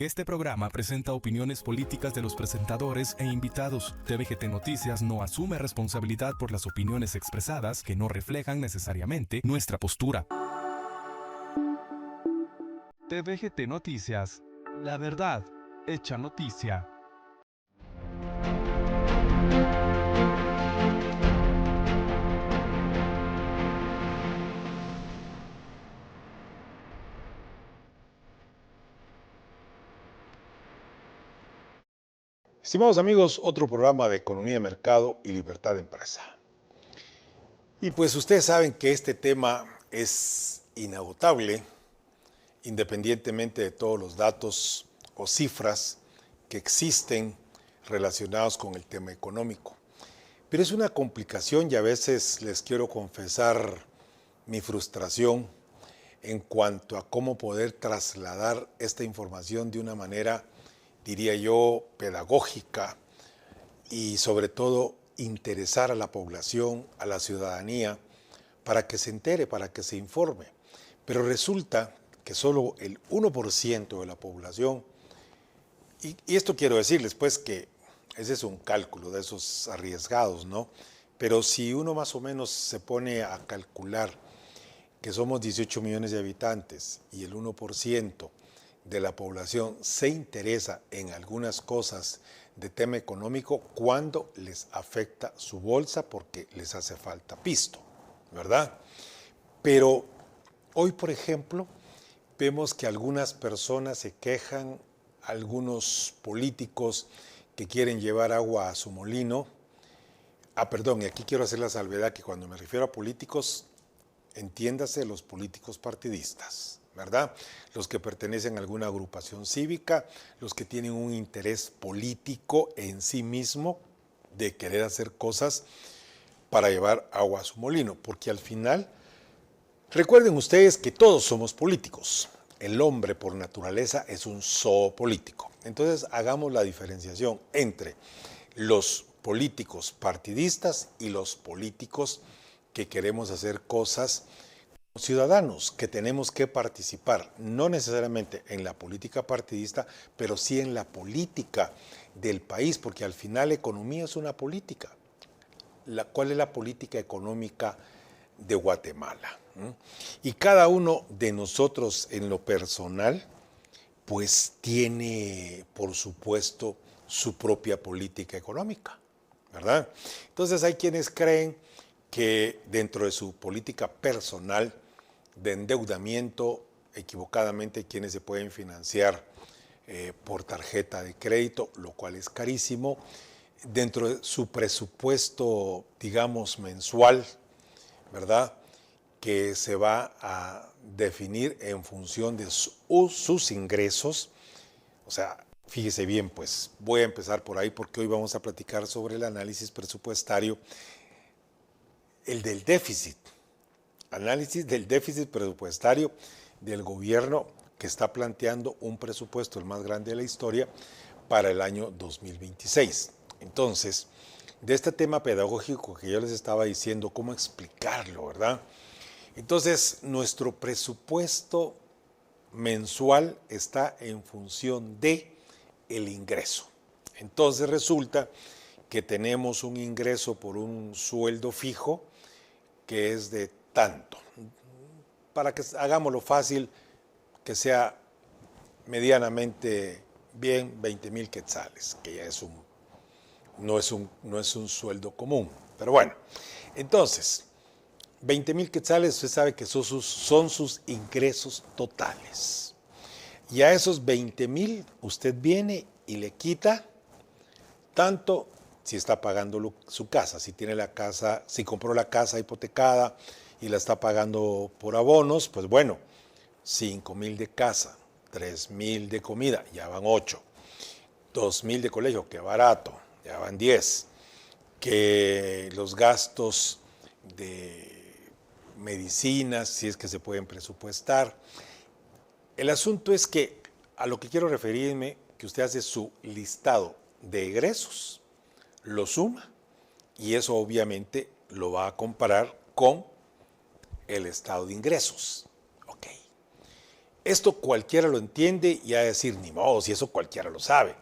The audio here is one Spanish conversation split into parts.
Este programa presenta opiniones políticas de los presentadores e invitados. TVGT Noticias no asume responsabilidad por las opiniones expresadas que no reflejan necesariamente nuestra postura. TVGT Noticias, la verdad hecha noticia. Estimados amigos, otro programa de economía de mercado y libertad de empresa. Y pues ustedes saben que este tema es inagotable, independientemente de todos los datos o cifras que existen relacionados con el tema económico. Pero es una complicación y a veces les quiero confesar mi frustración en cuanto a cómo poder trasladar esta información de una manera, diría yo, pedagógica y sobre todo interesar a la población, a la ciudadanía, para que se entere, para que se informe. Pero resulta que solo el 1% de la población, y esto quiero decirles pues que ese es un cálculo de esos arriesgados, ¿no? Pero si uno más o menos se pone a calcular que somos 18 millones de habitantes y el 1% de la población se interesa en algunas cosas de tema económico, cuando les afecta su bolsa porque les hace falta pisto, ¿verdad? Pero hoy, por ejemplo, vemos que algunas personas se quejan, algunos políticos que quieren llevar agua a su molino. Perdón, y aquí quiero hacer la salvedad que cuando me refiero a políticos, entiéndase los políticos partidistas, ¿verdad? Los que pertenecen a alguna agrupación cívica, los que tienen un interés político en sí mismo de querer hacer cosas para llevar agua a su molino, porque al final, recuerden ustedes que todos somos políticos. El hombre por naturaleza es un zoopolítico. Entonces hagamos la diferenciación entre los políticos partidistas y los políticos que queremos hacer cosas como ciudadanos, que tenemos que participar, no necesariamente en la política partidista, pero sí en la política del país, porque al final la economía es una política. ¿Cuál es la política económica de Guatemala? Y cada uno de nosotros en lo personal, pues tiene, por supuesto, su propia política económica, ¿verdad? Entonces hay quienes creen que dentro de su política personal de endeudamiento, equivocadamente hay quienes se pueden financiar por tarjeta de crédito, lo cual es carísimo. Dentro de su presupuesto, digamos, mensual, ¿verdad?, que se va a definir en función de sus ingresos. O sea, fíjese bien, pues voy a empezar por ahí porque hoy vamos a platicar sobre el análisis presupuestario, el del déficit, análisis del déficit presupuestario del gobierno que está planteando un presupuesto el más grande de la historia para el año 2026. Entonces, de este tema pedagógico que yo les estaba diciendo, cómo explicarlo, ¿verdad? Entonces, nuestro presupuesto mensual está en función de el ingreso. Entonces resulta que tenemos un ingreso por un sueldo fijo que es de tanto. Para que hagámoslo fácil, que sea medianamente bien, 20,000 quetzales, que ya no es un sueldo común. Pero bueno, entonces, 20,000 quetzales, usted sabe que son sus ingresos totales. Y a esos 20,000 usted viene y le quita tanto si está pagando su casa, si tiene la casa, si compró la casa hipotecada y la está pagando por abonos, pues bueno, 5,000 de casa, 3,000 de comida, ya van 8, 2,000 de colegio, qué barato, ya van 10, que los gastos de medicinas, si es que se pueden presupuestar. El asunto es que a lo que quiero referirme, que usted hace su listado de egresos, lo suma y eso obviamente lo va a comparar con el estado de ingresos. Ok. Esto cualquiera lo entiende y a decir, ni modo, si eso cualquiera lo sabe.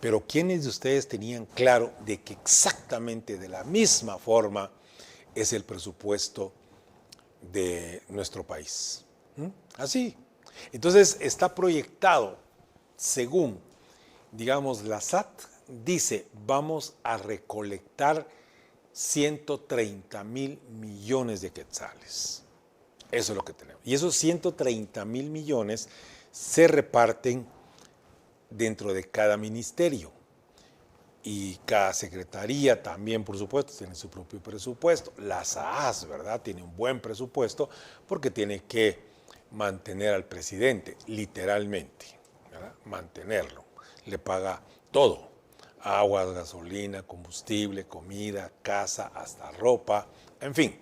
Pero ¿quiénes de ustedes tenían claro de que exactamente de la misma forma es el presupuesto de nuestro país? Así. Entonces está proyectado, según, digamos, la SAT, dice, vamos a recolectar 130,000 millones de quetzales. Eso es lo que tenemos. Y esos 130,000 millones se reparten dentro de cada ministerio. Y cada secretaría también, por supuesto, tiene su propio presupuesto. La SAAS, ¿verdad? Tiene un buen presupuesto porque tiene que mantener al presidente, literalmente, ¿verdad? Mantenerlo. Le paga todo. Agua, gasolina, combustible, comida, casa, hasta ropa, en fin.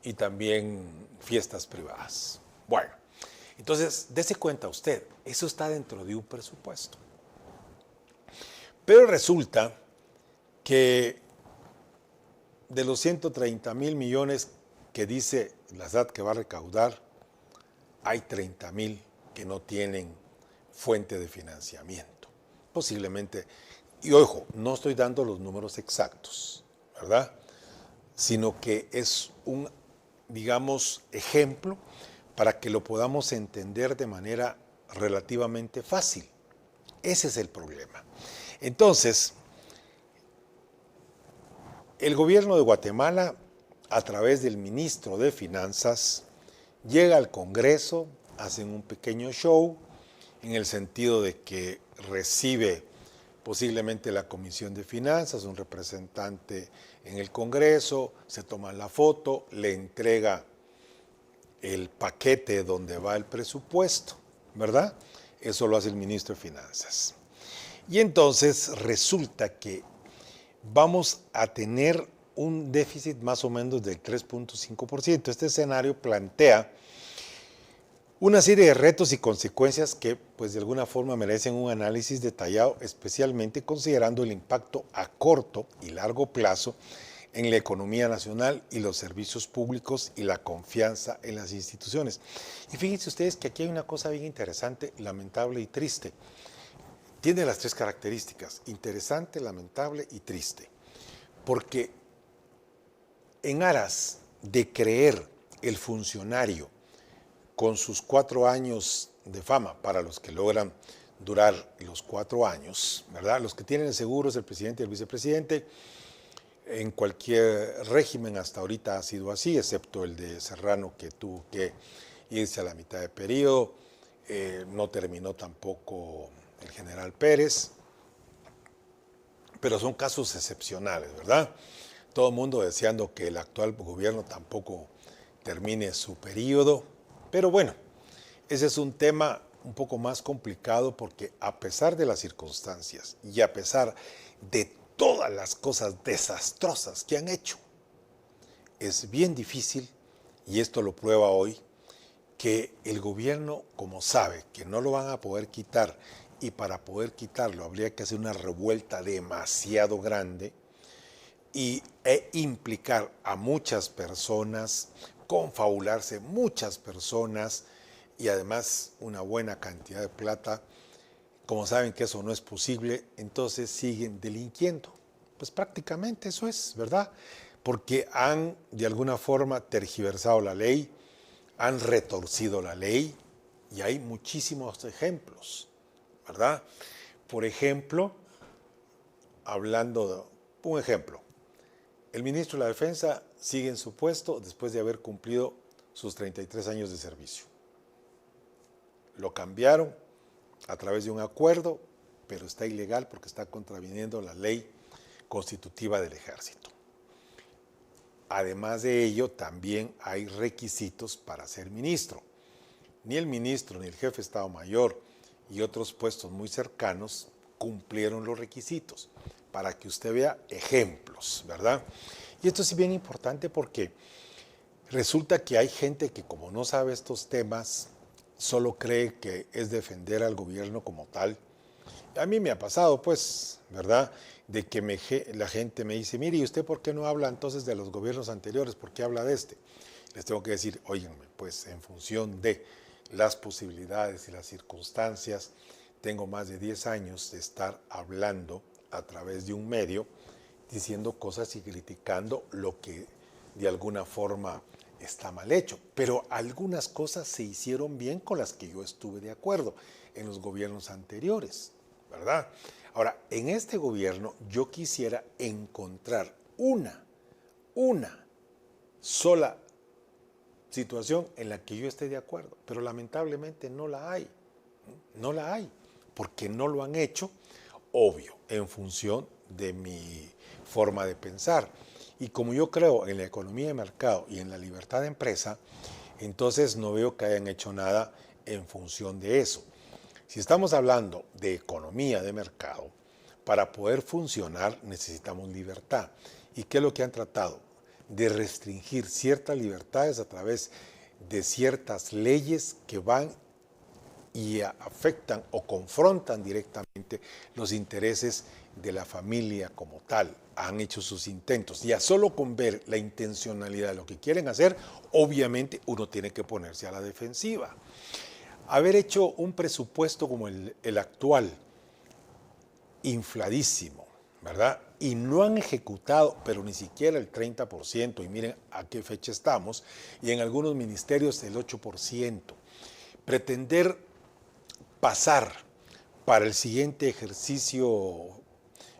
Y también fiestas privadas. Bueno, entonces, dése cuenta usted, eso está dentro de un presupuesto. Pero resulta que de los 130,000 millones que dice la SAT que va a recaudar, hay 30,000 que no tienen fuente de financiamiento. Posiblemente, y ojo, no estoy dando los números exactos, ¿verdad? Sino que es un, digamos, ejemplo para que lo podamos entender de manera relativamente fácil. Ese es el problema. Entonces, el gobierno de Guatemala, a través del ministro de Finanzas, llega al Congreso, hacen un pequeño show, en el sentido de que recibe posiblemente la Comisión de Finanzas, un representante en el Congreso, se toma la foto, le entrega el paquete donde va el presupuesto, ¿verdad? Eso lo hace el ministro de Finanzas. Y entonces resulta que vamos a tener un déficit más o menos del 3.5%. Este escenario plantea una serie de retos y consecuencias que, pues de alguna forma, merecen un análisis detallado, especialmente considerando el impacto a corto y largo plazo en la economía nacional y los servicios públicos y la confianza en las instituciones. Y fíjense ustedes que aquí hay una cosa bien interesante, lamentable y triste. Tiene las tres características, interesante, lamentable y triste. Porque en aras de creer el funcionario con sus 4 años de fama, para los que logran durar los 4 años, ¿verdad? Los que tienen seguros, el presidente y el vicepresidente, en cualquier régimen hasta ahorita ha sido así, excepto el de Serrano, que tuvo que irse a la mitad de periodo, no terminó tampoco el general Pérez, pero son casos excepcionales, ¿verdad? Todo el mundo deseando que el actual gobierno tampoco termine su periodo, pero bueno, ese es un tema un poco más complicado porque a pesar de las circunstancias y a pesar de todas las cosas desastrosas que han hecho, es bien difícil, y esto lo prueba hoy, que el gobierno, como sabe que no lo van a poder quitar, y para poder quitarlo habría que hacer una revuelta demasiado grande e implicar a muchas personas, confabularse muchas personas y además una buena cantidad de plata. Como saben que eso no es posible, entonces siguen delinquiendo. Pues prácticamente eso es, ¿verdad? Porque han de alguna forma tergiversado la ley, han retorcido la ley y hay muchísimos ejemplos, ¿verdad? Por ejemplo, hablando de un ejemplo, el ministro de la Defensa sigue en su puesto después de haber cumplido sus 33 años de servicio. Lo cambiaron a través de un acuerdo, pero está ilegal porque está contraviniendo la ley constitutiva del ejército. Además de ello, también hay requisitos para ser ministro. Ni el ministro, ni el jefe de Estado Mayor y otros puestos muy cercanos cumplieron los requisitos, para que usted vea ejemplos, ¿verdad? Y esto es bien importante porque resulta que hay gente que, como no sabe estos temas, solo cree que es defender al gobierno como tal. A mí me ha pasado, pues, ¿verdad?, de que la gente me dice, mire, ¿y usted por qué no habla entonces de los gobiernos anteriores? ¿Por qué habla de este? Les tengo que decir, óiganme, pues en función de las posibilidades y las circunstancias. Tengo más de 10 años de estar hablando a través de un medio, diciendo cosas y criticando lo que de alguna forma está mal hecho. Pero algunas cosas se hicieron bien con las que yo estuve de acuerdo en los gobiernos anteriores, ¿verdad? Ahora, en este gobierno yo quisiera encontrar una sola situación en la que yo esté de acuerdo, pero lamentablemente no la hay. No la hay, porque no lo han hecho, obvio, en función de mi forma de pensar. Y como yo creo en la economía de mercado y en la libertad de empresa, entonces no veo que hayan hecho nada en función de eso. Si estamos hablando de economía de mercado, para poder funcionar necesitamos libertad. ¿Y qué es lo que han tratado? De restringir ciertas libertades a través de ciertas leyes que van y afectan o confrontan directamente los intereses de la familia como tal. Han hecho sus intentos. Ya solo con ver la intencionalidad de lo que quieren hacer, obviamente uno tiene que ponerse a la defensiva. Haber hecho un presupuesto como el actual, infladísimo, ¿verdad? Y no han ejecutado, pero ni siquiera el 30%, y miren a qué fecha estamos, y en algunos ministerios el 8%. Pretender pasar para el siguiente ejercicio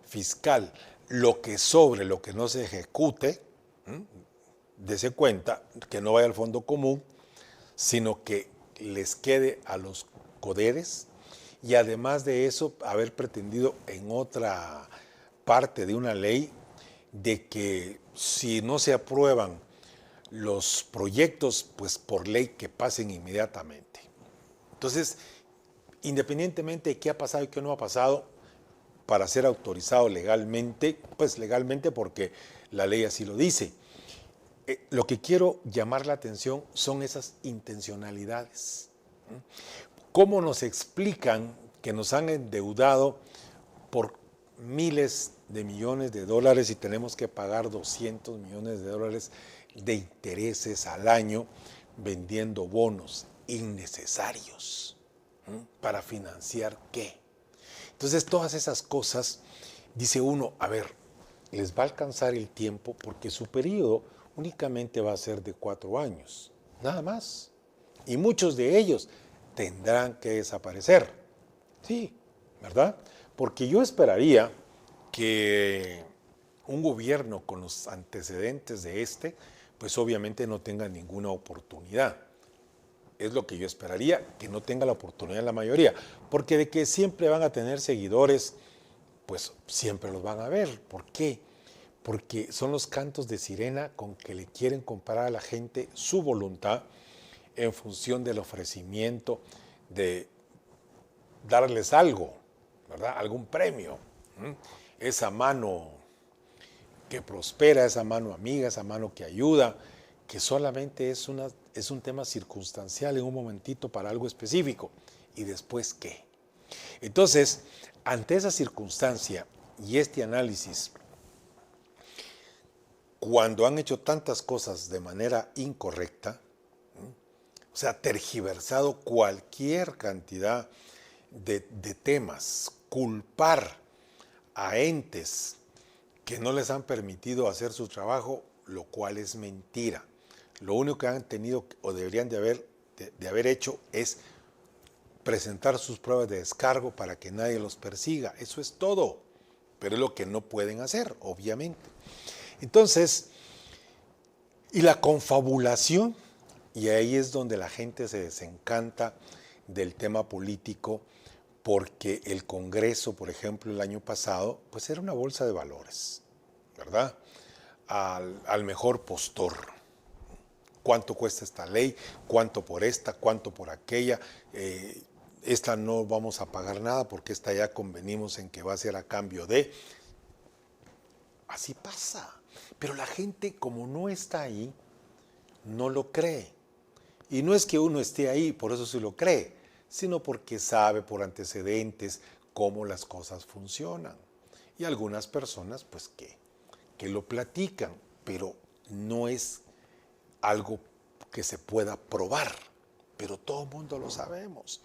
fiscal lo que sobre, lo que no se ejecute, dese cuenta que no vaya al fondo común, sino que les quede a los coderes, y además de eso haber pretendido en otra parte de una ley de que si no se aprueban los proyectos, pues por ley que pasen inmediatamente. Entonces, independientemente de qué ha pasado y qué no ha pasado, para ser autorizado legalmente, pues legalmente porque la ley así lo dice. Lo que quiero llamar la atención son esas intencionalidades. ¿Cómo nos explican que nos han endeudado por miles de millones de dólares y tenemos que pagar 200 millones de dólares de intereses al año vendiendo bonos innecesarios? ¿Para financiar qué? Entonces, todas esas cosas, dice uno, a ver, les va a alcanzar el tiempo porque su periodo únicamente va a ser de 4 años, nada más. Y muchos de ellos tendrán que desaparecer. Sí, ¿verdad? Porque yo esperaría que un gobierno con los antecedentes de pues obviamente no tenga ninguna oportunidad. Es lo que yo esperaría, que no tenga la oportunidad la mayoría, porque de que siempre van a tener seguidores, pues siempre los van a ver. ¿Por qué? Porque son los cantos de sirena con que le quieren comprar a la gente su voluntad en función del ofrecimiento de darles algo, ¿verdad? Algún premio. Esa mano que prospera, esa mano amiga, esa mano que ayuda, que solamente es un tema circunstancial en un momentito para algo específico. ¿Y después qué? Entonces, ante esa circunstancia y este análisis, cuando han hecho tantas cosas de manera incorrecta, o sea, tergiversado cualquier cantidad de temas, culpar a entes que no les han permitido hacer su trabajo, lo cual es mentira. Lo único que han tenido o deberían de haber hecho es presentar sus pruebas de descargo para que nadie los persiga. Eso es todo. Pero es lo que no pueden hacer, obviamente. Entonces, y la confabulación, y ahí es donde la gente se desencanta del tema político, porque el Congreso, por ejemplo, el año pasado, pues era una bolsa de valores, ¿verdad? Al mejor postor. ¿Cuánto cuesta esta ley? ¿Cuánto por esta? ¿Cuánto por aquella? Esta no vamos a pagar nada porque esta ya convenimos en que va a ser a cambio de... Así pasa. Pero la gente, como no está ahí, no lo cree. Y no es que uno esté ahí, por eso se lo cree, sino porque sabe por antecedentes cómo las cosas funcionan. Y algunas personas, pues, que lo platican, pero no es algo que se pueda probar, pero todo el mundo lo sabemos.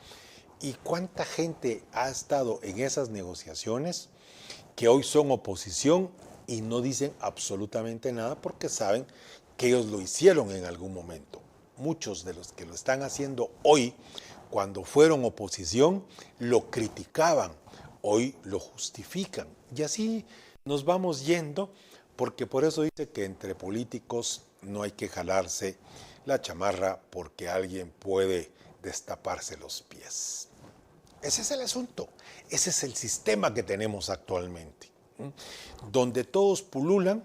¿Y cuánta gente ha estado en esas negociaciones que hoy son oposición y no dicen absolutamente nada porque saben que ellos lo hicieron en algún momento? Muchos de los que lo están haciendo hoy, cuando fueron oposición, lo criticaban, hoy lo justifican. Y así nos vamos yendo, porque por eso dice que entre políticos no hay que jalarse la chamarra porque alguien puede destaparse los pies. Ese es el asunto, ese es el sistema que tenemos actualmente, donde todos pululan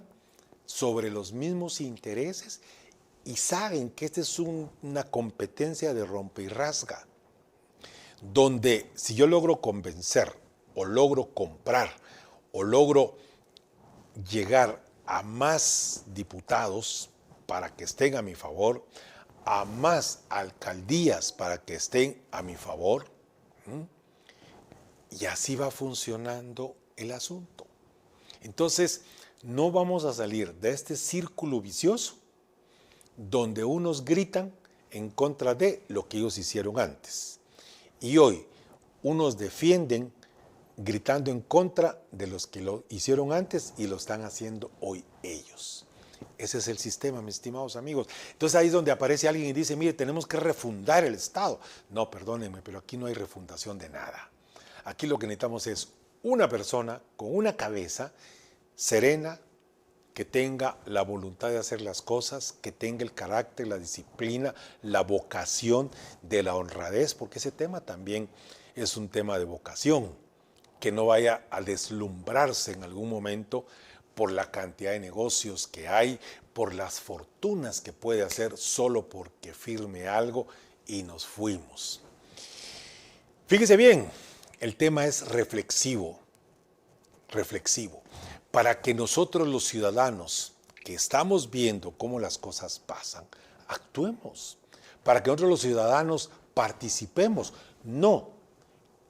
sobre los mismos intereses y saben que esta es una competencia de rompe y rasga, donde si yo logro convencer o logro comprar o logro llegar a más diputados para que estén a mi favor, a más alcaldías para que estén a mi favor, y así va funcionando el asunto. Entonces, no vamos a salir de este círculo vicioso donde unos gritan en contra de lo que ellos hicieron antes. Y hoy, unos defienden gritando en contra de los que lo hicieron antes y lo están haciendo hoy ellos. Ese es el sistema, mis estimados amigos. Entonces ahí es donde aparece alguien y dice, mire, tenemos que refundar el Estado. No, perdónenme, pero aquí no hay refundación de nada. Aquí lo que necesitamos es una persona con una cabeza serena, que tenga la voluntad de hacer las cosas, que tenga el carácter, la disciplina, la vocación de la honradez, porque ese tema también es un tema de vocación, que no vaya a deslumbrarse en algún momento por la cantidad de negocios que hay, por las fortunas que puede hacer solo porque firme algo y nos fuimos. Fíjese bien, el tema es reflexivo, para que nosotros los ciudadanos que estamos viendo cómo las cosas pasan, actuemos, para que nosotros los ciudadanos participemos, no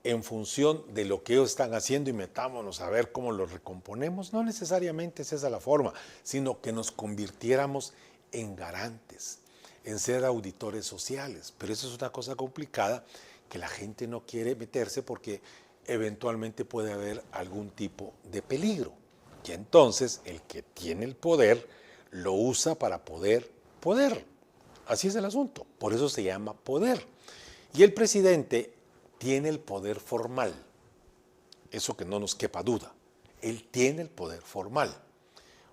en función de lo que ellos están haciendo y metámonos a ver cómo lo recomponemos, no necesariamente es esa la forma, sino que nos convirtiéramos en garantes, en ser auditores sociales, pero eso es una cosa complicada que la gente no quiere meterse porque eventualmente puede haber algún tipo de peligro. Y entonces el que tiene el poder lo usa para poder. Así es el asunto, por eso se llama poder. Y el presidente tiene el poder formal, eso que no nos quepa duda. Él tiene el poder formal.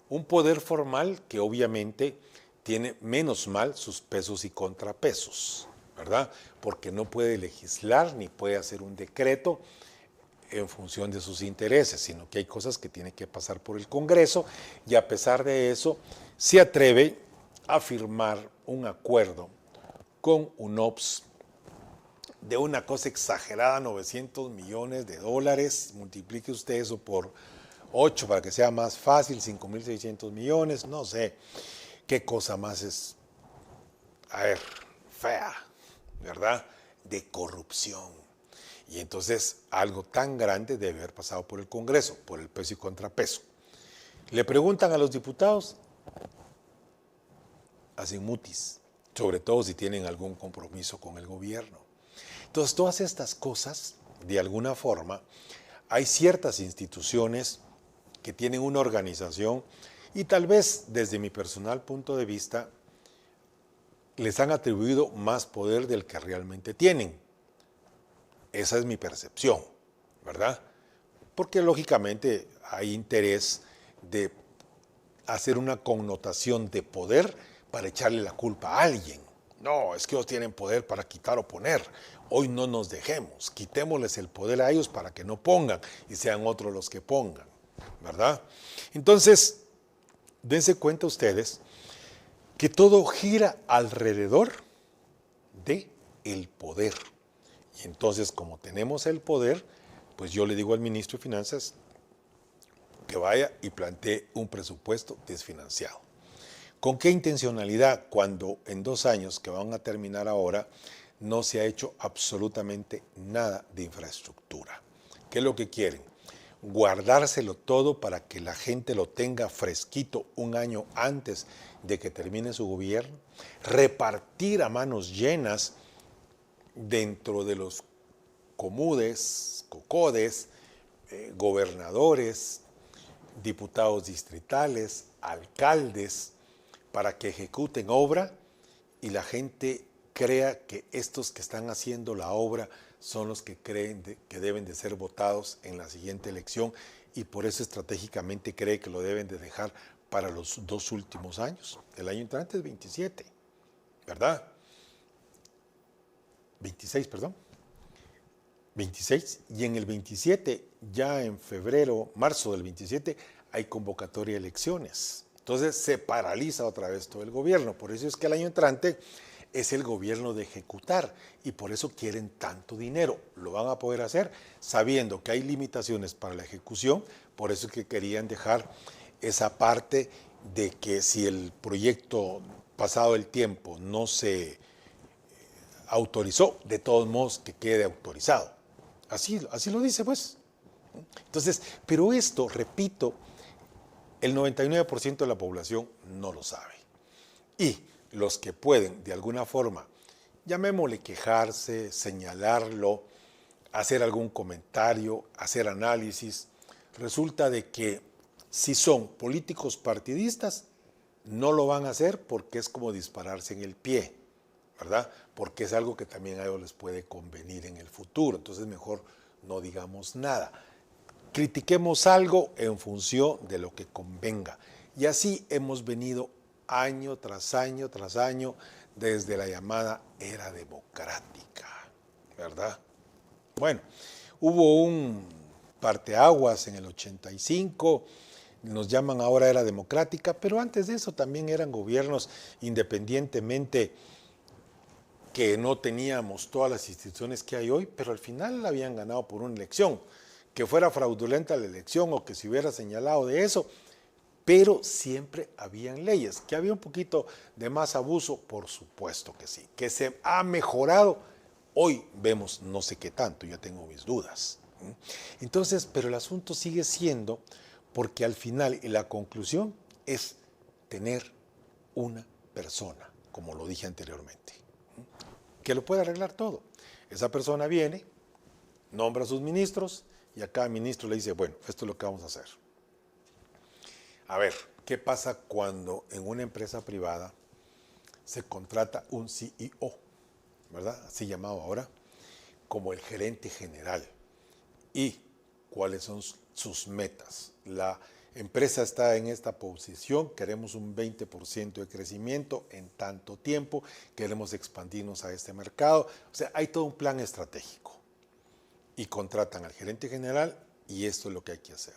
Un poder formal que obviamente tiene menos mal sus pesos y contrapesos, ¿verdad? Porque no puede legislar ni puede hacer un decreto en función de sus intereses, sino que hay cosas que tienen que pasar por el Congreso y a pesar de eso se atreve a firmar un acuerdo con UNOPS de una cosa exagerada, $900 millones, multiplique usted eso por 8 para que sea más fácil, 5.600 millones, no sé qué cosa más es, fea, ¿verdad? De corrupción. Y entonces algo tan grande debe haber pasado por el Congreso, por el peso y contrapeso. Le preguntan a los diputados, hacen mutis, sobre todo si tienen algún compromiso con el gobierno. Entonces todas estas cosas, de alguna forma, hay ciertas instituciones que tienen una organización y tal vez desde mi personal punto de vista les han atribuido más poder del que realmente tienen. Esa es mi percepción, ¿verdad? Porque lógicamente hay interés de hacer una connotación de poder para echarle la culpa a alguien. No, es que ellos tienen poder para quitar o poner. Hoy no nos dejemos, quitémosles el poder a ellos para que no pongan y sean otros los que pongan, ¿verdad? Entonces, dense cuenta ustedes que todo gira alrededor de el poder. Y entonces, como tenemos el poder, pues yo le digo al ministro de Finanzas que vaya y plantee un presupuesto desfinanciado. ¿Con qué intencionalidad cuando en 2 años que van a terminar ahora no se ha hecho absolutamente nada de infraestructura? ¿Qué es lo que quieren? Guardárselo todo para que la gente lo tenga fresquito 1 año antes de que termine su gobierno, repartir a manos llenas dentro de los comudes, cocodes, gobernadores, diputados distritales, alcaldes, para que ejecuten obra y la gente crea que estos que están haciendo la obra son los que creen que deben de ser votados en la siguiente elección y por eso estratégicamente cree que lo deben de dejar para los 2 últimos años. El año entrante es 27, ¿verdad? 26, perdón. 26, y en el 27, ya en febrero, marzo del 27, hay convocatoria de elecciones. Entonces se paraliza otra vez todo el gobierno. Por eso es que el año entrante es el gobierno de ejecutar y por eso quieren tanto dinero. Lo van a poder hacer sabiendo que hay limitaciones para la ejecución, por eso es que querían dejar esa parte de que si el proyecto pasado el tiempo no se autorizó, de todos modos que quede autorizado. Así lo dice, pues. Entonces, pero esto, repito, el 99% de la población no lo sabe. Y los que pueden, de alguna forma, llamémosle quejarse, señalarlo, hacer algún comentario, hacer análisis, resulta de que si son políticos partidistas, no lo van a hacer porque es como dispararse en el pie, ¿verdad? Porque es algo que también a ellos les puede convenir en el futuro. Entonces mejor no digamos nada. Critiquemos algo en función de lo que convenga. Y así hemos venido año tras año tras año desde la llamada era democrática, ¿verdad? Bueno, hubo un parteaguas en el 85, nos llaman ahora era democrática, pero antes de eso también eran gobiernos independientemente que no teníamos todas las instituciones que hay hoy, pero al final la habían ganado por una elección. Que fuera fraudulenta la elección o que se hubiera señalado de eso, pero siempre habían leyes. Que había un poquito de más abuso, por supuesto que sí. Que se ha mejorado, hoy vemos no sé qué tanto, ya tengo mis dudas. Entonces, pero el asunto sigue siendo, porque al final y la conclusión es tener una persona, como lo dije anteriormente, que lo puede arreglar todo. Esa persona viene, nombra a sus ministros, y a cada ministro le dice, bueno, esto es lo que vamos a hacer. A ver, ¿qué pasa cuando en una empresa privada se contrata un CEO, ¿verdad? Así llamado ahora, como el gerente general. ¿Y cuáles son sus metas? La empresa está en esta posición, queremos un 20% de crecimiento en tanto tiempo, queremos expandirnos a este mercado. O sea, hay todo un plan estratégico. Y contratan al gerente general y esto es lo que hay que hacer.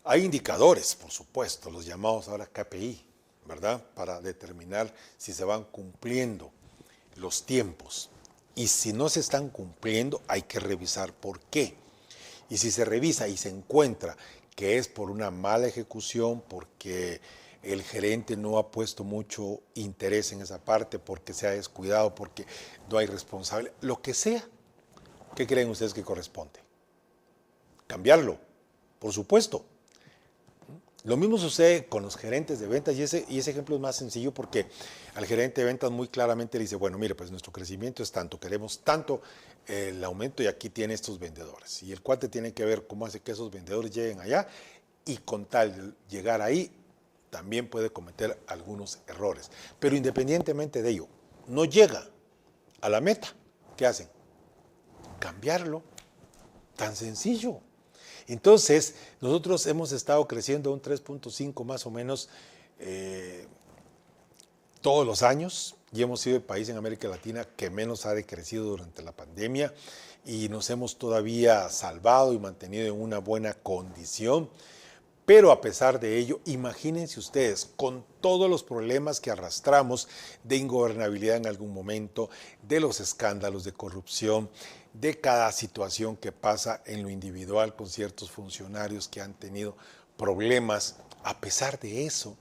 Hay indicadores, por supuesto, los llamados ahora KPI, ¿verdad? Para determinar si se van cumpliendo los tiempos. Y si no se están cumpliendo, hay que revisar por qué. Y si se revisa y se encuentra que es por una mala ejecución, porque el gerente no ha puesto mucho interés en esa parte, porque se ha descuidado, porque no hay responsable, lo que sea, ¿qué creen ustedes que corresponde? Cambiarlo, por supuesto. Lo mismo sucede con los gerentes de ventas y ese ejemplo es más sencillo porque al gerente de ventas muy claramente le dice, bueno, mire, pues nuestro crecimiento es tanto, queremos tanto el aumento y aquí tiene estos vendedores. Y el cuate tiene que ver cómo hace que esos vendedores lleguen allá y con tal de llegar ahí también puede cometer algunos errores. Pero independientemente de ello, no llega a la meta. ¿Qué hacen? Cambiarlo. Tan sencillo. Entonces, nosotros hemos estado creciendo un 3.5 más o menos todos los años y hemos sido el país en América Latina que menos ha decrecido durante la pandemia y nos hemos todavía salvado y mantenido en una buena condición. Pero a pesar de ello, imagínense ustedes, con todos los problemas que arrastramos de ingobernabilidad en algún momento, de los escándalos de corrupción, de cada situación que pasa en lo individual con ciertos funcionarios que han tenido problemas, a pesar de eso,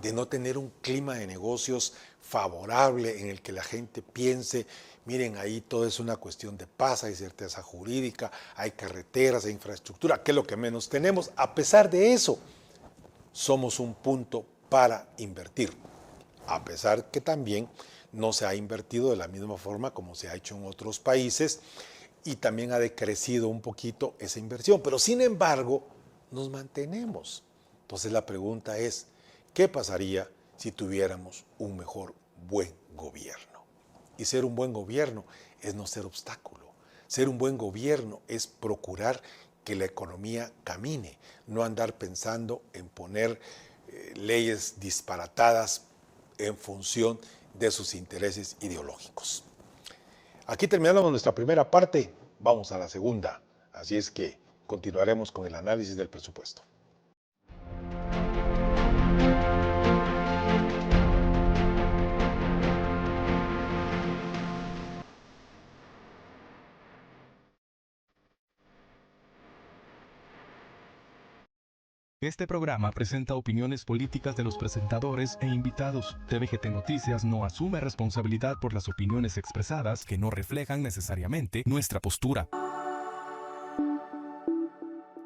de no tener un clima de negocios favorable en el que la gente piense, miren, ahí todo es una cuestión de paz, hay certeza jurídica, hay carreteras, hay infraestructura, que es lo que menos tenemos. A pesar de eso, somos un punto para invertir. A pesar que también no se ha invertido de la misma forma como se ha hecho en otros países y también ha decrecido un poquito esa inversión, pero sin embargo nos mantenemos. Entonces la pregunta es, ¿qué pasaría si tuviéramos un mejor buen gobierno? Y ser un buen gobierno es no ser obstáculo. Ser un buen gobierno es procurar que la economía camine, no andar pensando en poner leyes disparatadas en función de sus intereses ideológicos. Aquí terminamos nuestra primera parte, vamos a la segunda, así es que continuaremos con el análisis del presupuesto. Este programa presenta opiniones políticas de los presentadores e invitados. TVGT Noticias no asume responsabilidad por las opiniones expresadas que no reflejan necesariamente nuestra postura.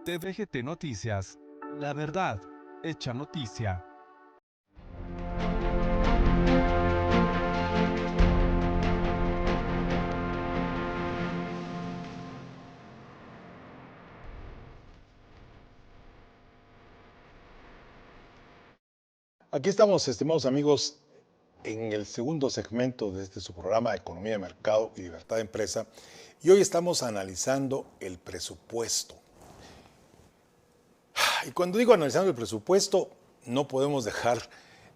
TVGT Noticias, la verdad hecha noticia. Aquí estamos, estimados amigos, en el segundo segmento de su programa Economía de Mercado y Libertad de Empresa, y hoy estamos analizando el presupuesto. Y cuando digo analizando el presupuesto, no podemos dejar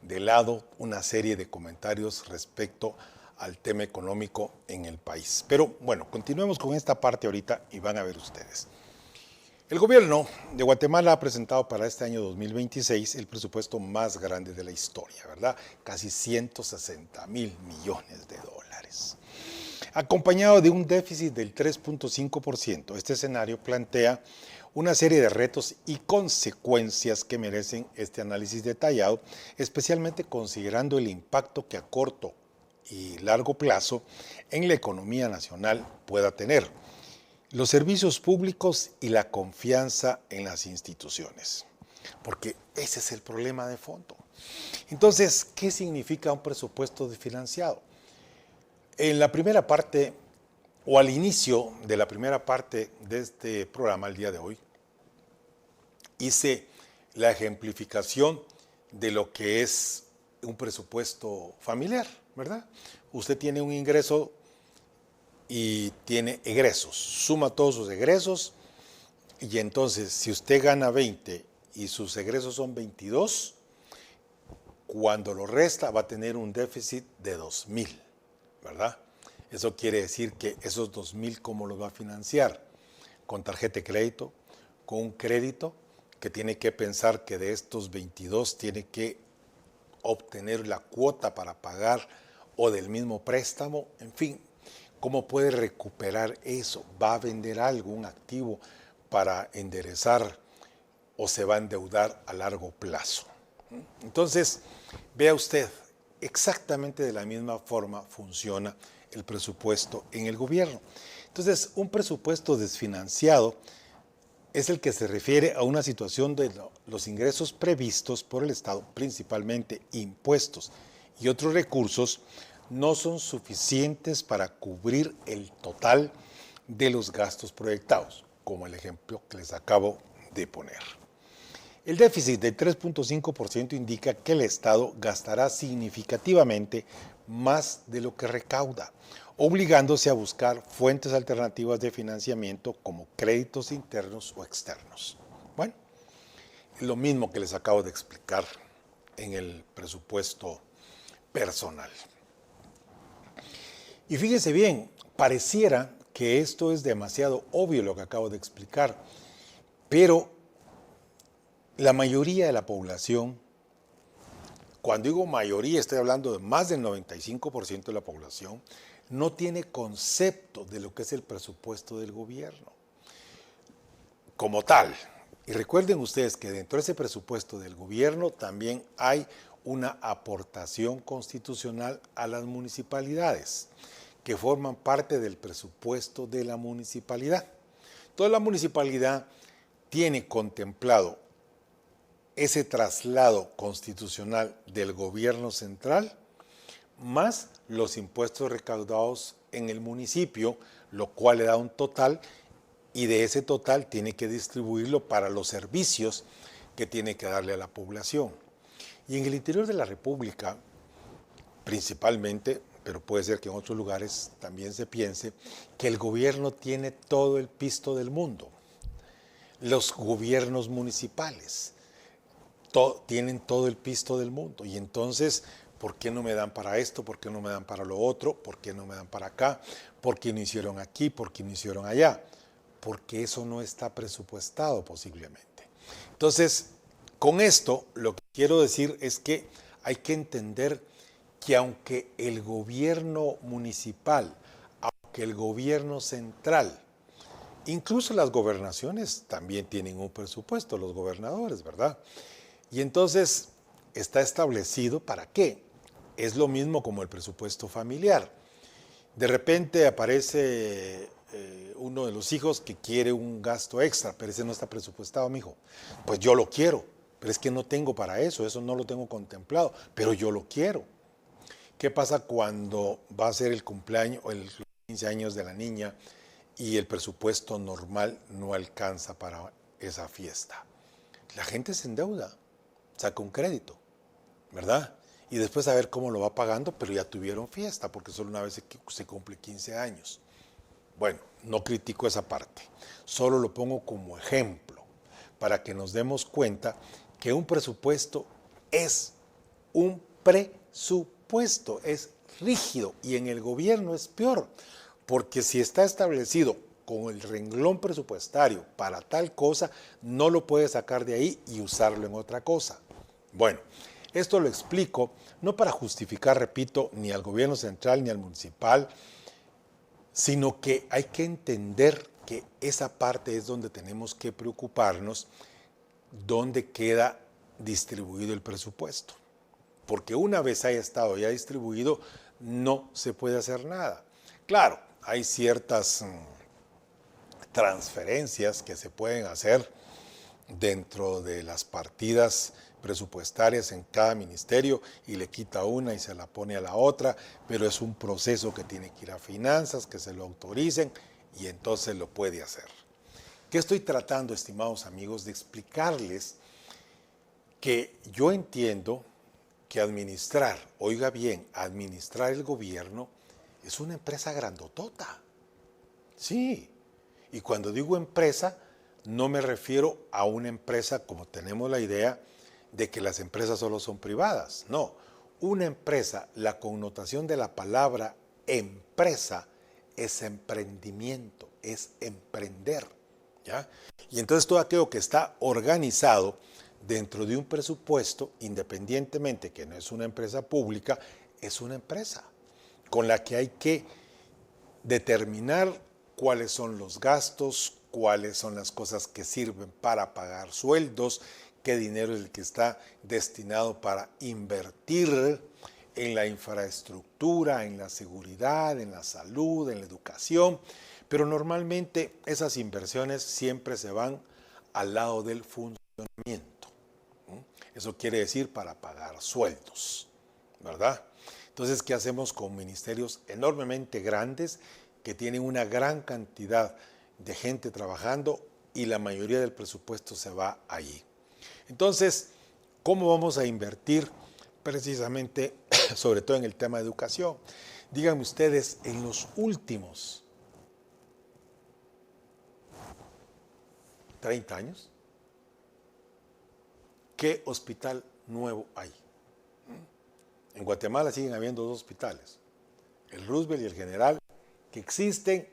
de lado una serie de comentarios respecto al tema económico en el país. Pero bueno, continuemos con esta parte ahorita y van a ver ustedes. El gobierno de Guatemala ha presentado para este año 2026 el presupuesto más grande de la historia, ¿verdad? Casi 160,000 millones de dólares. Acompañado de un déficit del 3.5%, este escenario plantea una serie de retos y consecuencias que merecen este análisis detallado, especialmente considerando el impacto que a corto y largo plazo en la economía nacional pueda tener, los servicios públicos y la confianza en las instituciones, porque ese es el problema de fondo. Entonces, ¿qué significa un presupuesto desfinanciado? En la primera parte, o al inicio de la primera parte de este programa el día de hoy, hice la ejemplificación de lo que es un presupuesto familiar, ¿verdad? Usted tiene un ingreso y tiene egresos, suma todos sus egresos y entonces si usted gana 20 y sus egresos son 22, cuando lo resta va a tener un déficit de 2,000, ¿verdad? Eso quiere decir que esos 2,000, ¿cómo los va a financiar? Con tarjeta de crédito, con un crédito que tiene que pensar que de estos 22 tiene que obtener la cuota para pagar o del mismo préstamo, en fin. ¿Cómo puede recuperar eso? ¿Va a vender algo, un activo para enderezar o se va a endeudar a largo plazo? Entonces, vea usted, exactamente de la misma forma funciona el presupuesto en el gobierno. Entonces, un presupuesto desfinanciado es el que se refiere a una situación de los ingresos previstos por el Estado, principalmente impuestos y otros recursos, no son suficientes para cubrir el total de los gastos proyectados, como el ejemplo que les acabo de poner. El déficit del 3.5% indica que el Estado gastará significativamente más de lo que recauda, obligándose a buscar fuentes alternativas de financiamiento como créditos internos o externos. Bueno, es lo mismo que les acabo de explicar en el presupuesto personal. Y fíjense bien, pareciera que esto es demasiado obvio lo que acabo de explicar, pero la mayoría de la población, cuando digo mayoría estoy hablando de más del 95% de la población, no tiene concepto de lo que es el presupuesto del gobierno como tal. Y recuerden ustedes que dentro de ese presupuesto del gobierno también hay una aportación constitucional a las municipalidades, que forman parte del presupuesto de la municipalidad. Toda la municipalidad tiene contemplado ese traslado constitucional del gobierno central más los impuestos recaudados en el municipio, lo cual le da un total, y de ese total tiene que distribuirlo para los servicios que tiene que darle a la población. Y en el interior de la República, principalmente, pero puede ser que en otros lugares también se piense, que el gobierno tiene todo el pisto del mundo. Los gobiernos municipales tienen todo el pisto del mundo. Y entonces, ¿por qué no me dan para esto? ¿Por qué no me dan para lo otro? ¿Por qué no me dan para acá? ¿Por qué no hicieron aquí? ¿Por qué no hicieron allá? Porque eso no está presupuestado posiblemente. Entonces, con esto lo que quiero decir es que hay que entender que aunque el gobierno municipal, aunque el gobierno central, incluso las gobernaciones también tienen un presupuesto, los gobernadores, ¿verdad? Y entonces está establecido para qué. Es lo mismo como el presupuesto familiar. De repente aparece uno de los hijos que quiere un gasto extra, pero ese no está presupuestado, mijo. Pues yo lo quiero, pero es que no tengo para eso no lo tengo contemplado, pero yo lo quiero. ¿Qué pasa cuando va a ser el cumpleaños o los 15 años de la niña y el presupuesto normal no alcanza para esa fiesta? La gente se endeuda, saca un crédito, ¿verdad? Y después a ver cómo lo va pagando, pero ya tuvieron fiesta, porque solo una vez se cumple 15 años. Bueno, no critico esa parte, solo lo pongo como ejemplo, para que nos demos cuenta que un presupuesto es un presupuesto, es rígido, y en el gobierno es peor, porque si está establecido con el renglón presupuestario para tal cosa, no lo puede sacar de ahí y usarlo en otra cosa. Bueno, esto lo explico no para justificar, repito, ni al gobierno central ni al municipal, sino que hay que entender que esa parte es donde tenemos que preocuparnos, dónde queda distribuido el presupuesto. Porque una vez haya estado ya distribuido, no se puede hacer nada. Claro, hay ciertas transferencias que se pueden hacer dentro de las partidas presupuestarias en cada ministerio y le quita una y se la pone a la otra, pero es un proceso que tiene que ir a finanzas, que se lo autoricen y entonces lo puede hacer. ¿Qué estoy tratando, estimados amigos, de explicarles? Que yo entiendo que administrar, oiga bien, administrar el gobierno es una empresa grandotota. Sí, y cuando digo empresa, no me refiero a una empresa como tenemos la idea de que las empresas solo son privadas. No, una empresa, la connotación de la palabra empresa es emprendimiento, es emprender, ¿ya? Y entonces todo aquello que está organizado dentro de un presupuesto, independientemente que no es una empresa pública, es una empresa con la que hay que determinar cuáles son los gastos, cuáles son las cosas que sirven para pagar sueldos, qué dinero es el que está destinado para invertir en la infraestructura, en la seguridad, en la salud, en la educación, pero normalmente esas inversiones siempre se van al lado del funcionamiento. Eso quiere decir para pagar sueldos, ¿verdad? Entonces, ¿qué hacemos con ministerios enormemente grandes que tienen una gran cantidad de gente trabajando y la mayoría del presupuesto se va allí? Entonces, ¿cómo vamos a invertir precisamente, sobre todo en el tema de educación? Díganme ustedes, en los últimos 30 años, ¿qué hospital nuevo hay? En Guatemala siguen habiendo dos hospitales, el Roosevelt y el General, que existen,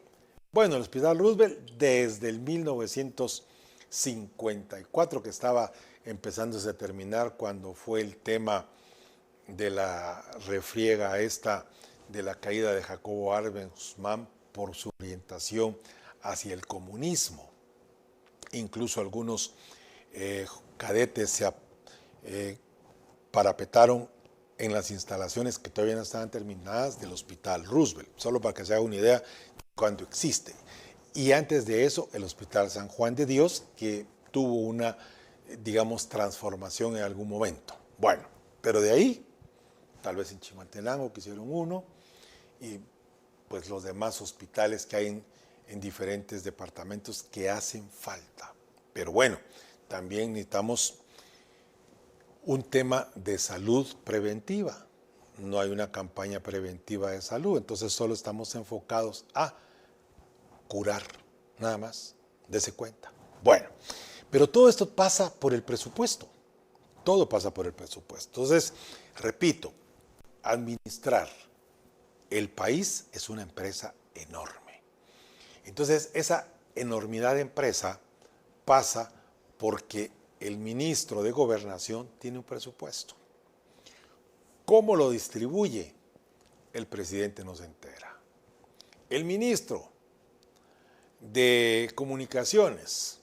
bueno, el Hospital Roosevelt desde el 1954, que estaba empezándose a terminar cuando fue el tema de la refriega esta, de la caída de Jacobo Arbenz Guzmán por su orientación hacia el comunismo. Incluso algunos cadetes se parapetaron en las instalaciones que todavía no estaban terminadas del Hospital Roosevelt, solo para que se haga una idea de cuándo existe. Y antes de eso, el Hospital San Juan de Dios, que tuvo una, digamos, transformación en algún momento. Bueno, pero de ahí tal vez en Chimaltenango que hicieron uno, y pues los demás hospitales que hay en diferentes departamentos que hacen falta. Pero bueno, también necesitamos un tema de salud preventiva. No hay una campaña preventiva de salud, entonces solo estamos enfocados a curar, nada más, dese cuenta. Bueno, pero todo esto pasa por el presupuesto, todo pasa por el presupuesto. Entonces, repito, administrar el país es una empresa enorme. Entonces, esa enormidad de empresa pasa porque el ministro de Gobernación tiene un presupuesto. ¿Cómo lo distribuye? El presidente no se entera. El ministro de Comunicaciones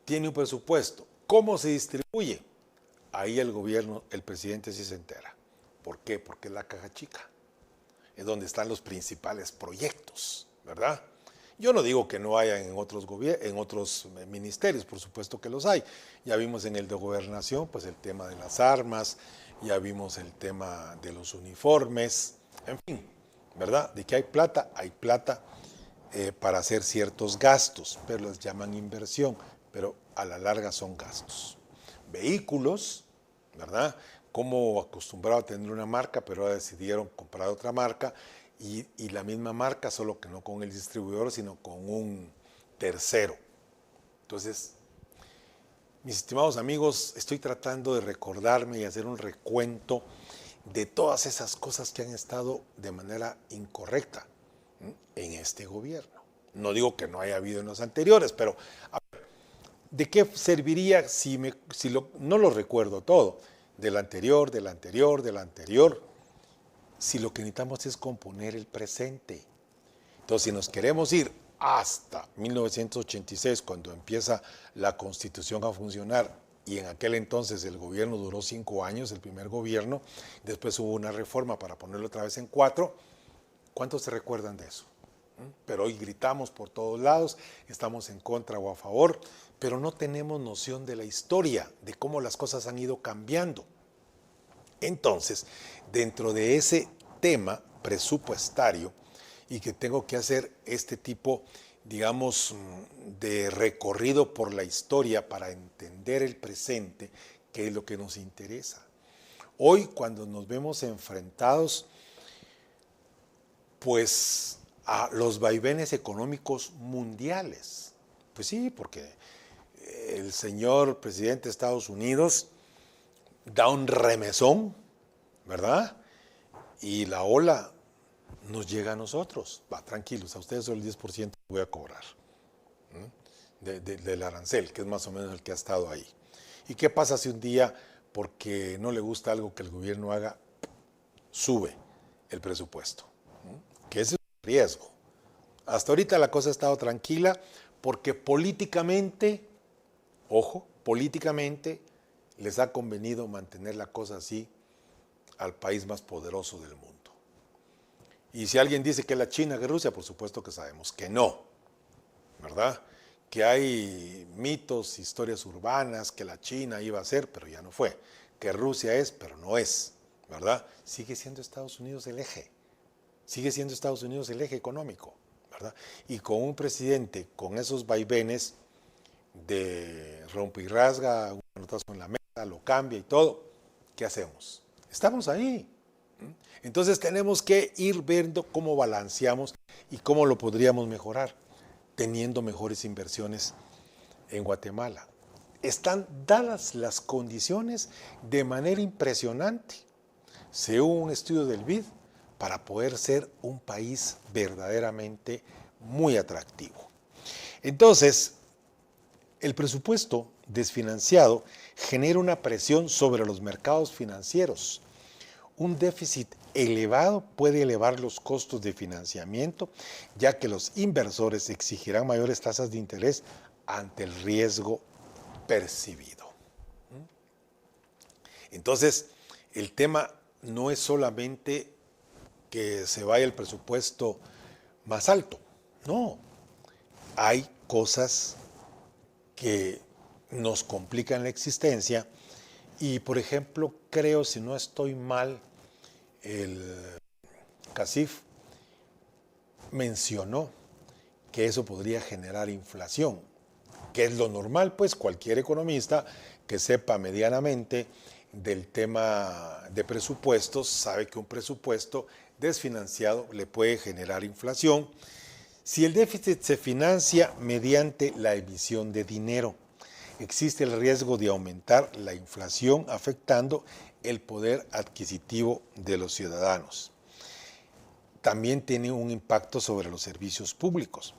tiene un presupuesto. ¿Cómo se distribuye? Ahí el gobierno, el presidente sí se entera. ¿Por qué? Porque es la caja chica. Es donde están los principales proyectos, ¿verdad? Yo no digo que no haya en otros ministerios, por supuesto que los hay. Ya vimos en el de Gobernación, pues el tema de las armas, ya vimos el tema de los uniformes, en fin, ¿verdad? De que hay plata para hacer ciertos gastos, pero los llaman inversión, pero a la larga son gastos. Vehículos, ¿verdad? Como acostumbrado a tener una marca, pero ahora decidieron comprar otra marca y la misma marca, solo que no con el distribuidor, sino con un tercero. Entonces, mis estimados amigos, estoy tratando de recordarme y hacer un recuento de todas esas cosas que han estado de manera incorrecta en este gobierno. No digo que no haya habido en los anteriores, pero a ver, ¿de qué serviría no lo recuerdo todo? Del anterior, si lo que necesitamos es componer el presente. Entonces, si nos queremos ir hasta 1986, cuando empieza la Constitución a funcionar, y en aquel entonces el gobierno duró 5 años, el primer gobierno, después hubo una reforma para ponerlo otra vez en 4, ¿cuántos se recuerdan de eso? Pero hoy gritamos por todos lados, estamos en contra o a favor, pero no tenemos noción de la historia, de cómo las cosas han ido cambiando. Entonces, dentro de ese tema presupuestario, y que tengo que hacer este tipo, digamos, de recorrido por la historia para entender el presente, que es lo que nos interesa. Hoy, cuando nos vemos enfrentados, pues, a los vaivenes económicos mundiales. Pues sí, porque el señor presidente de Estados Unidos da un remesón, ¿verdad? Y la ola nos llega a nosotros. Va, tranquilos, a ustedes solo el 10% voy a cobrar del arancel, que es más o menos el que ha estado ahí. ¿Y qué pasa si un día, porque no le gusta algo que el gobierno haga, sube el presupuesto? Que ese es un riesgo. Hasta ahorita la cosa ha estado tranquila porque políticamente, ojo, políticamente les ha convenido mantener la cosa así al país más poderoso del mundo. Y si alguien dice que es la China, que es Rusia, por supuesto que sabemos que no, ¿verdad? Que hay mitos, historias urbanas, que la China iba a ser, pero ya no fue. Que Rusia es, pero no es, ¿verdad? Sigue siendo Estados Unidos el eje. Sigue siendo Estados Unidos el eje económico, ¿verdad? Y con un presidente con esos vaivenes de rompe y rasga, un manotazo en la mesa, lo cambia y todo, ¿qué hacemos? Estamos ahí. Entonces tenemos que ir viendo cómo balanceamos y cómo lo podríamos mejorar, teniendo mejores inversiones en Guatemala. Están dadas las condiciones de manera impresionante. Según un estudio del BID, para poder ser un país verdaderamente muy atractivo. Entonces, el presupuesto desfinanciado genera una presión sobre los mercados financieros. Un déficit elevado puede elevar los costos de financiamiento, ya que los inversores exigirán mayores tasas de interés ante el riesgo percibido. Entonces, el tema no es solamente que se vaya el presupuesto más alto, no. Hay cosas que nos complican la existencia Y por ejemplo, creo, si no estoy mal, el CACIF mencionó que eso podría generar inflación, que es lo normal, pues cualquier economista que sepa medianamente del tema de presupuestos sabe que un presupuesto desfinanciado le puede generar inflación si el déficit se financia mediante la emisión de dinero. Existe el riesgo de aumentar la inflación afectando el poder adquisitivo de los ciudadanos. También tiene un impacto sobre los servicios públicos.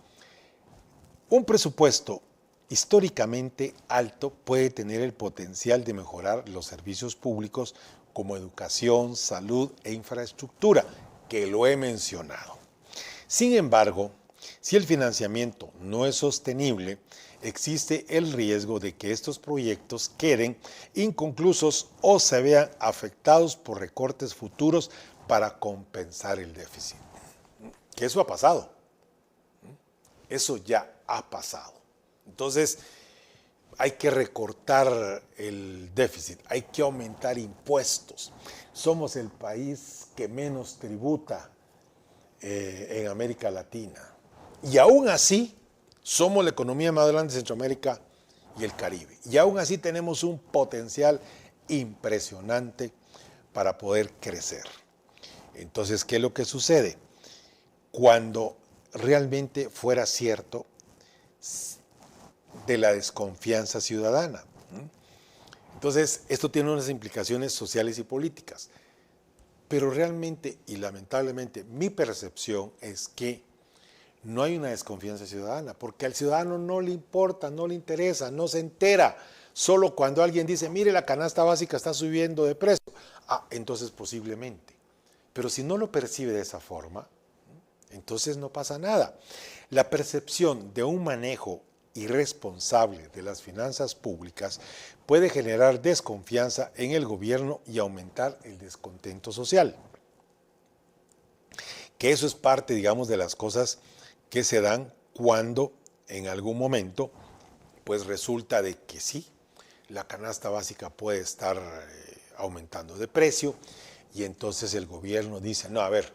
Un presupuesto históricamente alto puede tener el potencial de mejorar los servicios públicos como educación, salud e infraestructura, que lo he mencionado. Sin embargo, si el financiamiento no es sostenible, existe el riesgo de que estos proyectos queden inconclusos o se vean afectados por recortes futuros para compensar el déficit. Que eso ha pasado. Eso ya ha pasado. Entonces, hay que recortar el déficit, hay que aumentar impuestos. Somos el país que menos tributa en América Latina. Y aún así, somos la economía más grande de Centroamérica y el Caribe. Y aún así tenemos un potencial impresionante para poder crecer. Entonces, ¿qué es lo que sucede? Cuando realmente fuera cierto de la desconfianza ciudadana. Entonces, esto tiene unas implicaciones sociales y políticas. Pero realmente y lamentablemente mi percepción es que no hay una desconfianza ciudadana, porque al ciudadano no le importa, no le interesa, no se entera. Solo cuando alguien dice, mire, la canasta básica está subiendo de precio, entonces posiblemente. Pero si no lo percibe de esa forma, entonces no pasa nada. La percepción de un manejo irresponsable de las finanzas públicas puede generar desconfianza en el gobierno y aumentar el descontento social. Que eso es parte, digamos, de las cosas que se dan cuando en algún momento pues resulta de que sí, la canasta básica puede estar aumentando de precio y entonces el gobierno dice, no, a ver,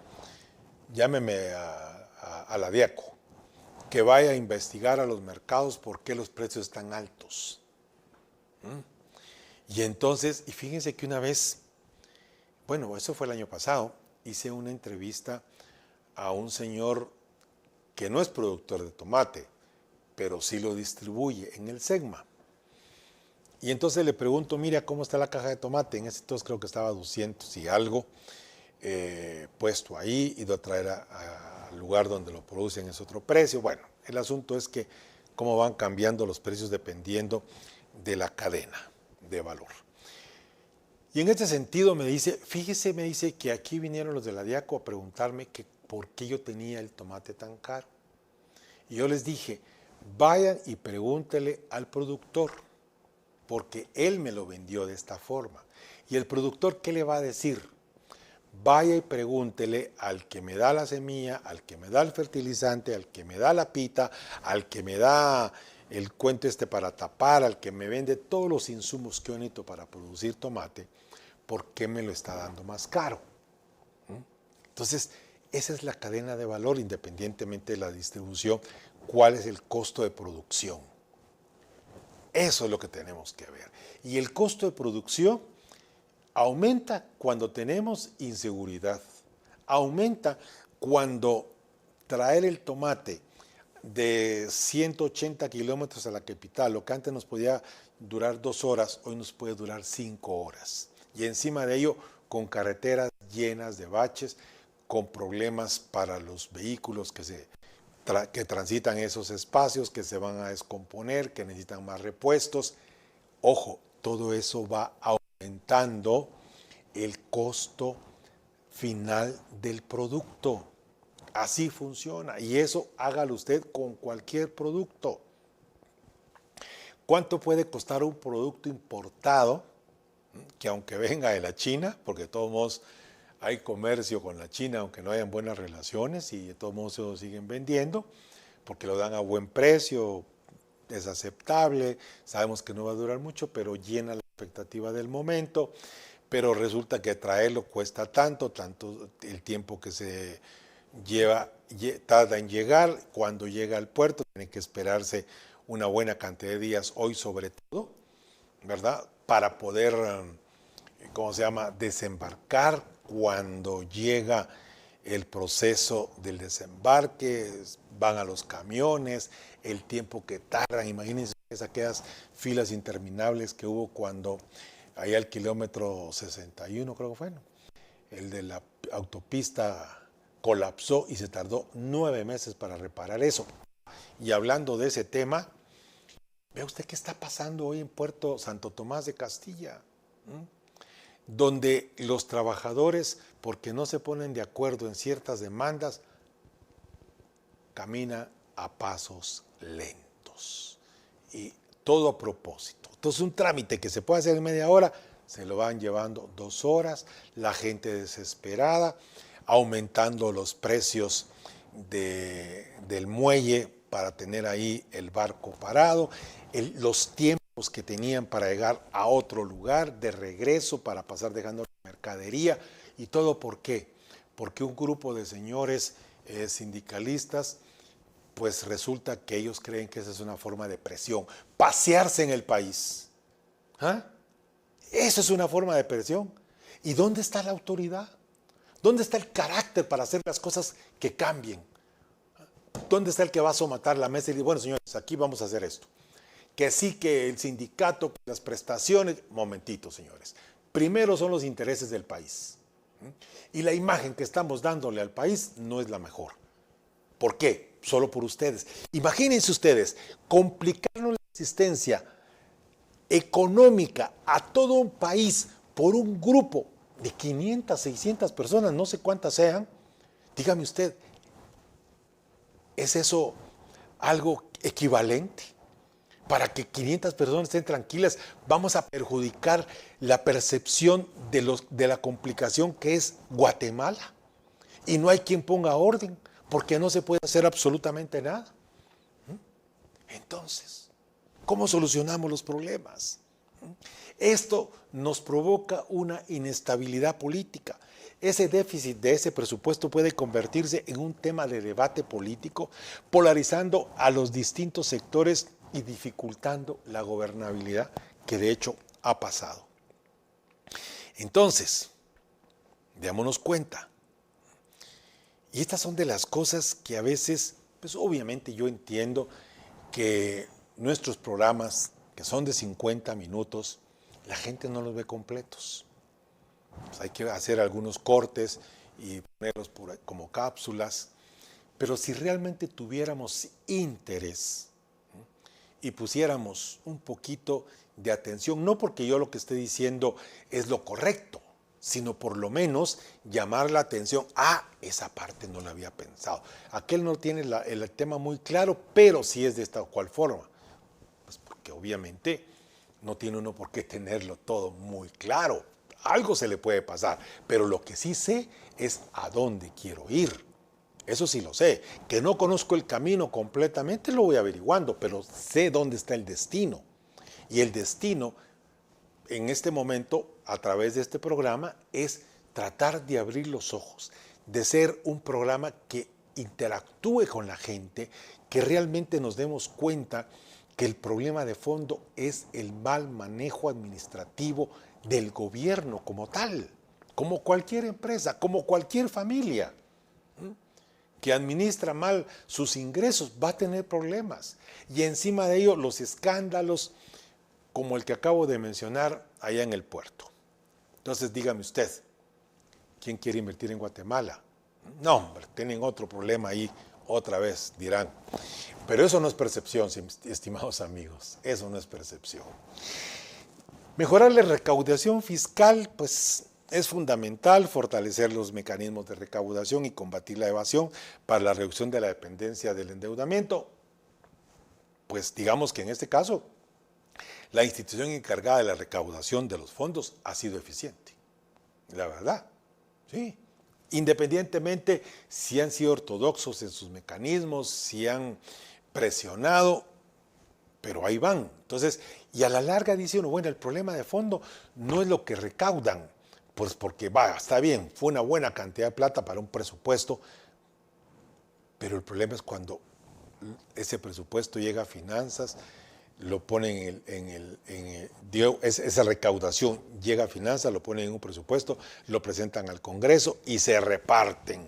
llámeme a la DIACO, que vaya a investigar a los mercados por qué los precios están altos. Y entonces, y fíjense que una vez, bueno, eso fue el año pasado, hice una entrevista a un señor que no es productor de tomate, pero sí lo distribuye en el SEGMA. Y entonces le pregunto, mira, ¿cómo está la caja de tomate? En ese entonces creo que estaba 200 y algo puesto ahí, ido a traer al lugar donde lo producen es otro precio. Bueno, el asunto es que cómo van cambiando los precios dependiendo de la cadena de valor. Y en este sentido me dice, fíjese, me dice que aquí vinieron los de la DIACO a preguntarme que por qué yo tenía el tomate tan caro. Y yo les dije, vayan y pregúntele al productor, porque él me lo vendió de esta forma. Y el productor, ¿qué le va a decir? Vaya y pregúntele al que me da la semilla, al que me da el fertilizante, al que me da la pita, al que me da el cuento para tapar, al que me vende todos los insumos que yo necesito para producir tomate, ¿por qué me lo está dando más caro? Entonces, esa es la cadena de valor, independientemente de la distribución, cuál es el costo de producción. Eso es lo que tenemos que ver. Y el costo de producción aumenta cuando tenemos inseguridad. Aumenta cuando traer el tomate de 180 kilómetros a la capital, lo que antes nos podía durar 2 horas, hoy nos puede durar 5 horas. Y encima de ello, con carreteras llenas de baches, con problemas para los vehículos que transitan esos espacios, que se van a descomponer, que necesitan más repuestos. Ojo, todo eso va aumentando el costo final del producto. Así funciona. Y eso hágalo usted con cualquier producto. ¿Cuánto puede costar un producto importado que aunque venga de la China, porque de todos modos hay comercio con la China, aunque no hayan buenas relaciones, y de todos modos se lo siguen vendiendo, porque lo dan a buen precio, es aceptable, sabemos que no va a durar mucho, pero llena la expectativa del momento, pero resulta que traerlo cuesta tanto el tiempo que se tarda en llegar, cuando llega al puerto tiene que esperarse una buena cantidad de días, hoy sobre todo, ¿verdad? Para poder, ¿cómo se llama?, desembarcar cuando llega el proceso del desembarque, van a los camiones, el tiempo que tardan, imagínense aquellas filas interminables que hubo cuando allá al kilómetro 61, creo que fue, ¿no?, el de la autopista colapsó y se tardó 9 meses para reparar eso. Y hablando de ese tema, vea usted qué está pasando hoy en Puerto Santo Tomás de Castilla, donde los trabajadores, porque no se ponen de acuerdo en ciertas demandas, caminan a pasos lentos. Y todo a propósito. Entonces un trámite que se puede hacer en media hora, se lo van llevando 2 horas, la gente desesperada, aumentando los precios del muelle para tener ahí el barco parado, los tiempos que tenían para llegar a otro lugar de regreso, para pasar dejando la mercadería, y todo ¿por qué? Porque un grupo de señores sindicalistas, pues resulta que ellos creen que esa es una forma de presión, pasearse en el país. ¿Ah? Eso es una forma de presión. ¿Y dónde está la autoridad? ¿Dónde está el carácter para hacer las cosas que cambien? ¿Dónde está el que va a somatar la mesa y decir, bueno, señores, aquí vamos a hacer esto? Que sí, que el sindicato, las prestaciones, momentito, señores. Primero son los intereses del país. Y la imagen que estamos dándole al país no es la mejor. ¿Por qué? Solo por ustedes. Imagínense ustedes, complicarnos la existencia económica a todo un país por un grupo de 500, 600 personas, no sé cuántas sean. Dígame usted, ¿es eso algo equivalente? Para que 500 personas estén tranquilas, vamos a perjudicar la percepción de la complicación que es Guatemala. Y no hay quien ponga orden, porque no se puede hacer absolutamente nada. Entonces, ¿cómo solucionamos los problemas? Esto nos provoca una inestabilidad política. Ese déficit de ese presupuesto puede convertirse en un tema de debate político, polarizando a los distintos sectores y dificultando la gobernabilidad, que de hecho ha pasado. Entonces, démonos cuenta. Y estas son de las cosas que a veces, pues obviamente yo entiendo que nuestros programas, que son de 50 minutos, la gente no los ve completos. Pues hay que hacer algunos cortes y ponerlos como cápsulas. Pero si realmente tuviéramos interés y pusiéramos un poquito de atención, no porque yo lo que esté diciendo es lo correcto, sino por lo menos llamar la atención. Esa parte no la había pensado. Aquel no tiene el tema muy claro, pero sí es de esta o cual forma. Pues porque obviamente no tiene uno por qué tenerlo todo muy claro. Algo se le puede pasar, pero lo que sí sé es a dónde quiero ir. Eso sí lo sé. Que no conozco el camino completamente, lo voy averiguando, pero sé dónde está el destino. Y el destino, en este momento, a través de este programa, es tratar de abrir los ojos, de ser un programa que interactúe con la gente, que realmente nos demos cuenta que el problema de fondo es el mal manejo administrativo del gobierno como tal, como cualquier empresa, como cualquier familia que administra mal sus ingresos va a tener problemas. Y encima de ello los escándalos como el que acabo de mencionar allá en el puerto. Entonces dígame usted, ¿quién quiere invertir en Guatemala? No, hombre, tienen otro problema ahí, otra vez dirán. Pero eso no es percepción, estimados amigos, eso no es percepción. Mejorar la recaudación fiscal, pues es fundamental fortalecer los mecanismos de recaudación y combatir la evasión para la reducción de la dependencia del endeudamiento. Pues digamos que en este caso, la institución encargada de la recaudación de los fondos ha sido eficiente. La verdad, sí. Independientemente si han sido ortodoxos en sus mecanismos, si han presionado, pero ahí van. Entonces, y a la larga dice uno, bueno, el problema de fondo no es lo que recaudan, pues porque está bien, fue una buena cantidad de plata para un presupuesto, pero el problema es cuando ese presupuesto llega a finanzas, lo ponen esa recaudación llega a finanzas, lo ponen en un presupuesto, lo presentan al Congreso y se reparten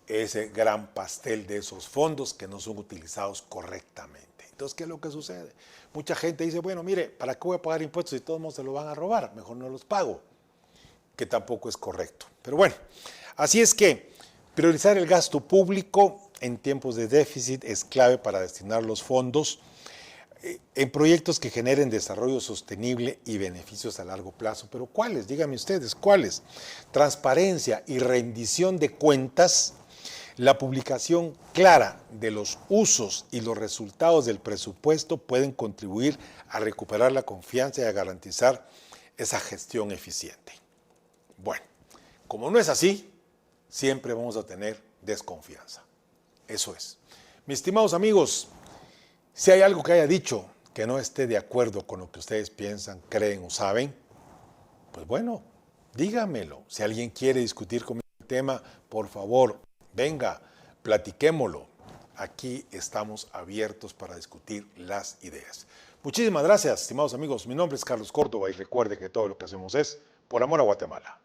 ese gran pastel de esos fondos que no son utilizados correctamente. Entonces, ¿qué es lo que sucede? Mucha gente dice, bueno, mire, ¿para qué voy a pagar impuestos si todos modos se lo van a robar? Mejor no los pago, que tampoco es correcto. Pero bueno, así es que priorizar el gasto público en tiempos de déficit es clave para destinar los fondos en proyectos que generen desarrollo sostenible y beneficios a largo plazo. ¿Pero cuáles? Díganme ustedes, ¿cuáles? Transparencia y rendición de cuentas, la publicación clara de los usos y los resultados del presupuesto pueden contribuir a recuperar la confianza y a garantizar esa gestión eficiente. Bueno, como no es así, siempre vamos a tener desconfianza. Eso es. Mis estimados amigos, si hay algo que haya dicho que no esté de acuerdo con lo que ustedes piensan, creen o saben, pues bueno, dígamelo. Si alguien quiere discutir conmigo el tema, por favor, venga, platiquémoslo. Aquí estamos abiertos para discutir las ideas. Muchísimas gracias, estimados amigos. Mi nombre es Carlos Córdoba y recuerde que todo lo que hacemos es por amor a Guatemala.